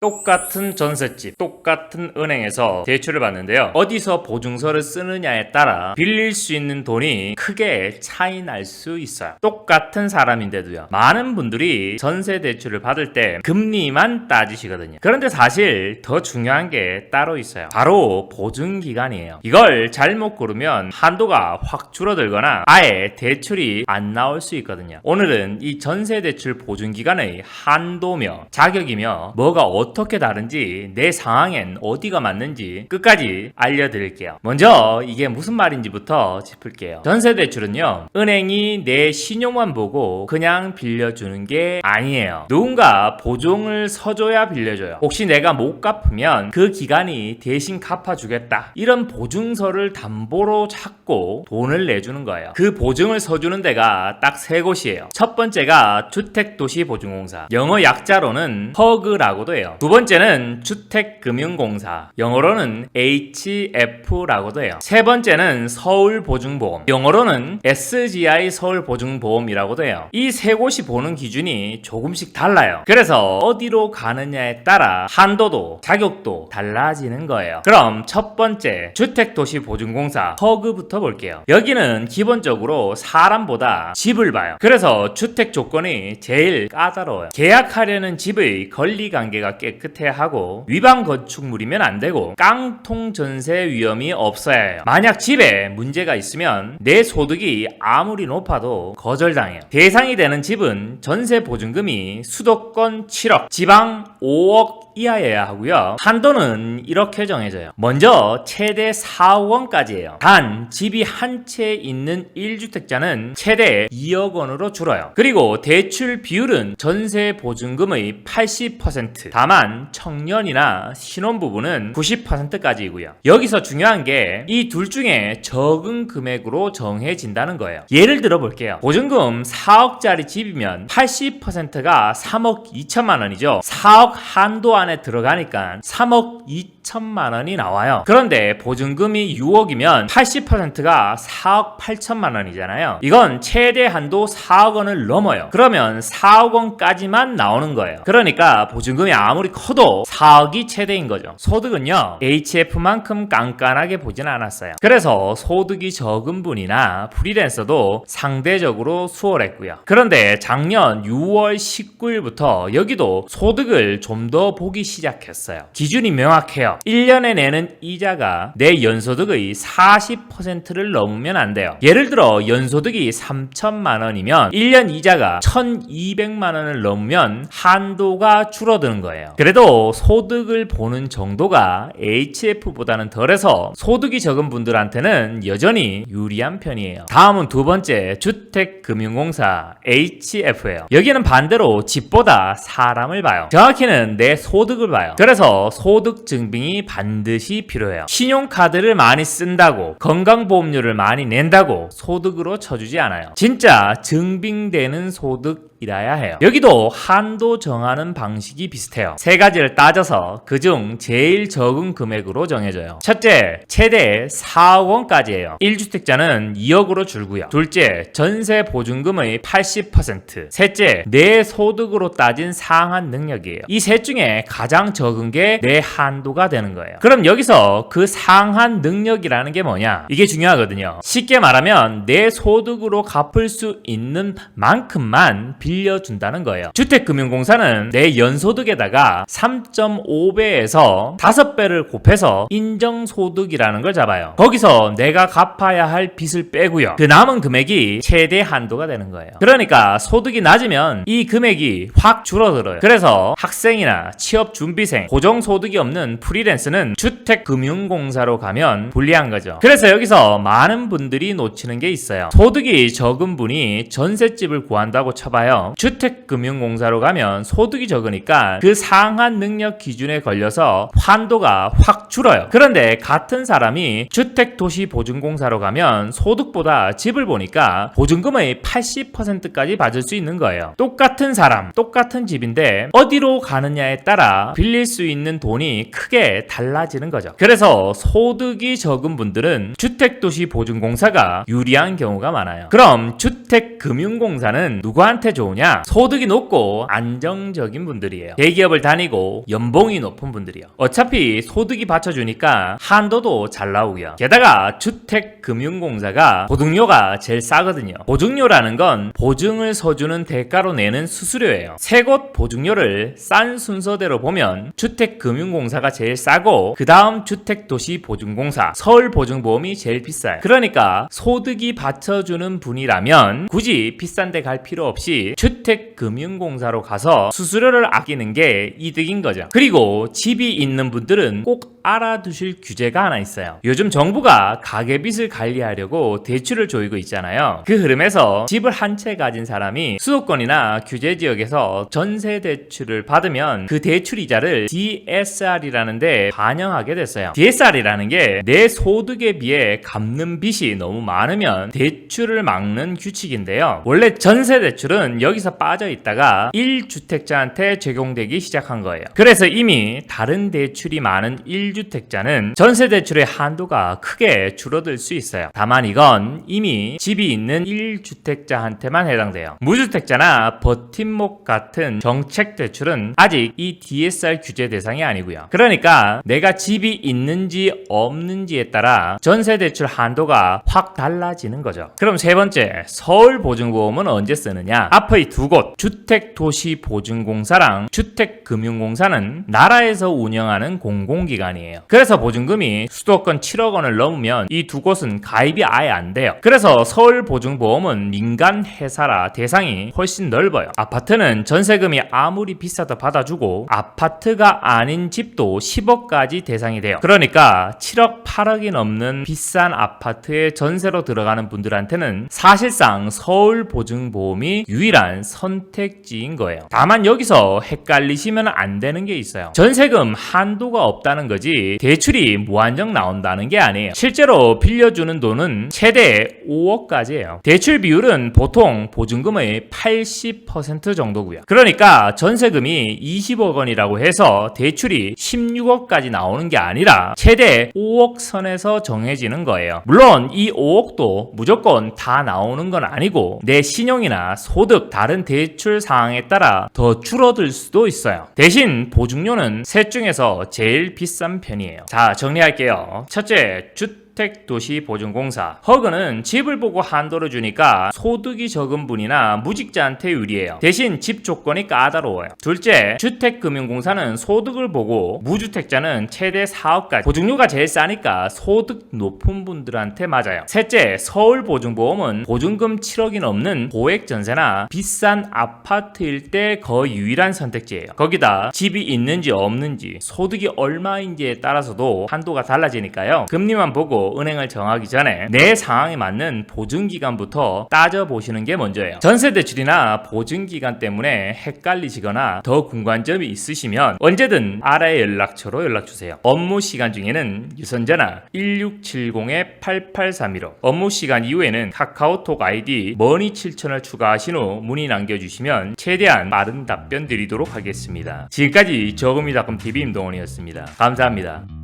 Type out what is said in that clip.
똑같은 전셋집, 똑같은 은행에서 대출을 받는데요. 어디서 보증서를 쓰느냐에 따라 빌릴 수 있는 돈이 크게 차이 날 수 있어요. 똑같은 사람인데도요. 많은 분들이 전세 대출을 받을 때 금리만 따지시거든요. 그런데 사실 더 중요한 게 따로 있어요. 바로 보증기간이에요. 이걸 잘못 고르면 한도가 확 줄어들거나 아예 대출이 안 나올 수 있거든요. 오늘은 이 전세 대출 보증기간의 한도며 자격이며 뭐가 어떻게 다른지 내 상황엔 어디가 맞는지 끝까지 알려드릴게요. 먼저 이게 무슨 말인지부터 짚을게요. 전세대출은요, 은행이 내 신용만 보고 그냥 빌려주는 게 아니에요. 누군가 보증을 서줘야 빌려줘요. 혹시 내가 못 갚으면 그 기간이 대신 갚아주겠다, 이런 보증서를 담보로 찾고 돈을 내주는 거예요. 그 보증을 서주는 데가 딱 세 곳이에요. 첫 번째가 주택도시보증공사, 영어 약자로는 허그라고도 해요. 두 번째는 주택금융공사, 영어로는 HF라고도 해요. 세 번째는 서울보증보험, 영어로는 SGI 서울보증보험이라고도 해요. 이 세 곳이 보는 기준이 조금씩 달라요. 그래서 어디로 가느냐에 따라 한도도 자격도 달라지는 거예요. 그럼 첫 번째 주택도시보증공사 허그부터 볼게요. 여기는 기본적으로 사람보다 집을 봐요. 그래서 주택 조건이 제일 까다로워요. 계약하려는 집의 권리관계가 깨끗해야 하고 위반 건축물이면 안 되고 깡통 전세 위험이 없어야 해요. 만약 집에 문제가 있으면 내 소득이 아무리 높아도 거절당해요. 대상이 되는 집은 전세 보증금이 수도권 7억, 지방 5억 이하여야 하고요. 한도는 이렇게 정해져요. 먼저 최대 4억 원까지예요. 단 집이 한 채 있는 1주택자는 최대 2억 원으로 줄어요. 그리고 대출 비율은 전세 보증금의 80%, 다만 청년이나 신혼부부는 90%까지이고요. 여기서 중요한 게 이 둘 중에 적은 금액으로 정해진다는 거예요. 예를 들어 볼게요. 보증금 4억짜리 집이면 80%가 3억 2천만 원이죠. 4억 한도 안에 들어가니까 3억 2천만 원이 나와요. 그런데 보증금이 6억이면 80%가 4억 8천만 원이잖아요. 이건 최대 한도 4억 원을 넘어요. 그러면 4억 원까지만 나오는 거예요. 그러니까 보증금이 아무리 커도 4억이 최대인 거죠. 소득은요, HF만큼 깐깐하게 보진 않았어요. 그래서 소득이 적은 분이나 프리랜서도 상대적으로 수월했고요. 그런데 작년 6월 19일부터 여기도 소득을 좀 더 보기 시작했어요. 기준이 명확해요. 1년에 내는 이자가 내 연소득의 40%를 넘으면 안 돼요. 예를 들어 연소득이 3천만 원이면 1년 이자가 1200만 원을 넘으면 한도가 줄어드는 거예요. 그래도 소득을 보는 정도가 HF보다는 덜해서 소득이 적은 분들한테는 여전히 유리한 편이에요. 다음은 두 번째 주택금융공사 HF예요. 여기는 반대로 집보다 사람을 봐요. 정확히는 내 소득을 봐요. 그래서 소득 증빙이 반드시 필요해요. 신용카드를 많이 쓴다고, 건강보험료를 많이 낸다고 소득으로 쳐주지 않아요. 진짜 증빙되는 소득 이라야 해요. 여기도 한도 정하는 방식이 비슷해요. 세 가지를 따져서 그중 제일 적은 금액으로 정해져요. 첫째, 최대 4억 원까지예요. 1주택자는 2억으로 줄고요. 둘째, 전세 보증금의 80%. 셋째, 내 소득으로 따진 상한 능력이에요. 이 셋 중에 가장 적은 게 내 한도가 되는 거예요. 그럼 여기서 그 상한 능력이라는 게 뭐냐? 이게 중요하거든요. 쉽게 말하면 내 소득으로 갚을 수 있는 만큼만 빌려준다는 거예요. 주택금융공사는 내 연소득에다가 3.5배에서 5배를 곱해서 인정소득이라는 걸 잡아요. 거기서 내가 갚아야 할 빚을 빼고요. 그 남은 금액이 최대 한도가 되는 거예요. 그러니까 소득이 낮으면 이 금액이 확 줄어들어요. 그래서 학생이나 취업준비생, 고정소득이 없는 프리랜서는 주택금융공사로 가면 불리한 거죠. 그래서 여기서 많은 분들이 놓치는 게 있어요. 소득이 적은 분이 전셋집을 구한다고 쳐봐요. 주택금융공사로 가면 소득이 적으니까 그 상한 능력 기준에 걸려서 한도가 확 줄어요. 그런데 같은 사람이 주택도시보증공사로 가면 소득보다 집을 보니까 보증금의 80%까지 받을 수 있는 거예요. 똑같은 사람, 똑같은 집인데 어디로 가느냐에 따라 빌릴 수 있는 돈이 크게 달라지는 거죠. 그래서 소득이 적은 분들은 주택도시보증공사가 유리한 경우가 많아요. 그럼 주택금융공사는 누구한테 좋은 좋으냐? 소득이 높고 안정적인 분들이에요. 대기업을 다니고 연봉이 높은 분들이요. 어차피 소득이 받쳐주니까 한도도 잘 나오고요. 게다가 주택금융공사가 보증료가 제일 싸거든요. 보증료라는 건 보증을 서주는 대가로 내는 수수료예요. 세 곳 보증료를 싼 순서대로 보면 주택금융공사가 제일 싸고 그 다음 주택도시보증공사, 서울보증보험이 제일 비싸요. 그러니까 소득이 받쳐주는 분이라면 굳이 비싼 데 갈 필요 없이 주택금융공사로 가서 수수료를 아끼는 게 이득인 거죠. 그리고 집이 있는 분들은 꼭 알아두실 규제가 하나 있어요. 요즘 정부가 가계빚을 관리하려고 대출을 조이고 있잖아요. 그 흐름에서 집을 한 채 가진 사람이 수도권이나 규제 지역에서 전세 대출을 받으면 그 대출 이자를 DSR이라는 데 반영하게 됐어요. DSR이라는 게 내 소득에 비해 갚는 빚이 너무 많으면 대출을 막는 규칙인데요. 원래 전세 대출은 여기서 빠져 있다가 1주택자한테 적용되기 시작한 거예요. 그래서 이미 다른 대출이 많은 1주택자는 전세 대출의 한도가 크게 줄어들 수 있어요. 다만 이건 이미 집이 있는 1주택자한테만 해당돼요. 무주택자나 버팀목 같은 정책 대출은 아직 이 DSR 규제 대상이 아니고요. 그러니까 내가 집이 있는지 없는지에 따라 전세 대출 한도가 확 달라지는 거죠. 그럼 세 번째, 서울보증보험은 언제 쓰느냐? 앞의 두 곳, 주택도시보증공사랑 주택금융공사는 나라에서 운영하는 공공기관이에요. 그래서 보증금이 수도권 7억 원을 넘으면 이 두 곳은 가입이 아예 안 돼요. 그래서 서울보증보험은 민간 회사라 대상이 훨씬 넓어요. 아파트는 전세금이 아무리 비싸도 받아주고 아파트가 아닌 집도 10억까지 대상이 돼요. 그러니까 7억, 8억이 넘는 비싼 아파트에 전세로 들어가는 분들한테는 사실상 서울보증보험이 유일한 선택지인 거예요. 다만 여기서 헷갈리시면 안 되는 게 있어요. 전세금 한도가 없다는 거지 대출이 무한정 나온다는 게 아니에요. 실제로 빌려주는 돈은 최대 5억까지예요. 대출 비율은 보통 보증금의 80% 정도고요. 그러니까 전세금이 20억 원이라고 해서 대출이 16억까지 나오는 게 아니라 최대 5억 선에서 정해지는 거예요. 물론 이 5억도 무조건 다 나오는 건 아니고 내 신용이나 소득, 다른 대출 상황에 따라 더 줄어들 수도 있어요. 대신 보증료는 셋 중에서 제일 비싼 편이에요. 자, 정리할게요. 첫째, 주택도시보증공사. 허그는 집을 보고 한도를 주니까 소득이 적은 분이나 무직자한테 유리해요. 대신 집 조건이 까다로워요. 둘째, 주택금융공사는 소득을 보고 무주택자는 최대 4억까지. 보증료가 제일 싸니까 소득 높은 분들한테 맞아요. 셋째, 서울보증보험은 보증금 7억이 넘는 고액 전세나 비싼 아파트일 때 거의 유일한 선택지예요. 거기다 집이 있는지 없는지, 소득이 얼마인지에 따라서도 한도가 달라지니까요. 금리만 보고 은행을 정하기 전에 내 상황에 맞는 보증기간부터 따져보시는 게 먼저예요. 전세대출이나 보증기간 때문에 헷갈리시거나 더 궁금한 점이 있으시면 언제든 아래 연락처로 연락주세요. 업무시간 중에는 유선전화 1670-8831로, 업무시간 이후에는 카카오톡 아이디 머니7000을 추가하신 후 문의 남겨주시면 최대한 빠른 답변 드리도록 하겠습니다. 지금까지 저금이닷컴TV 임동원이었습니다. 감사합니다.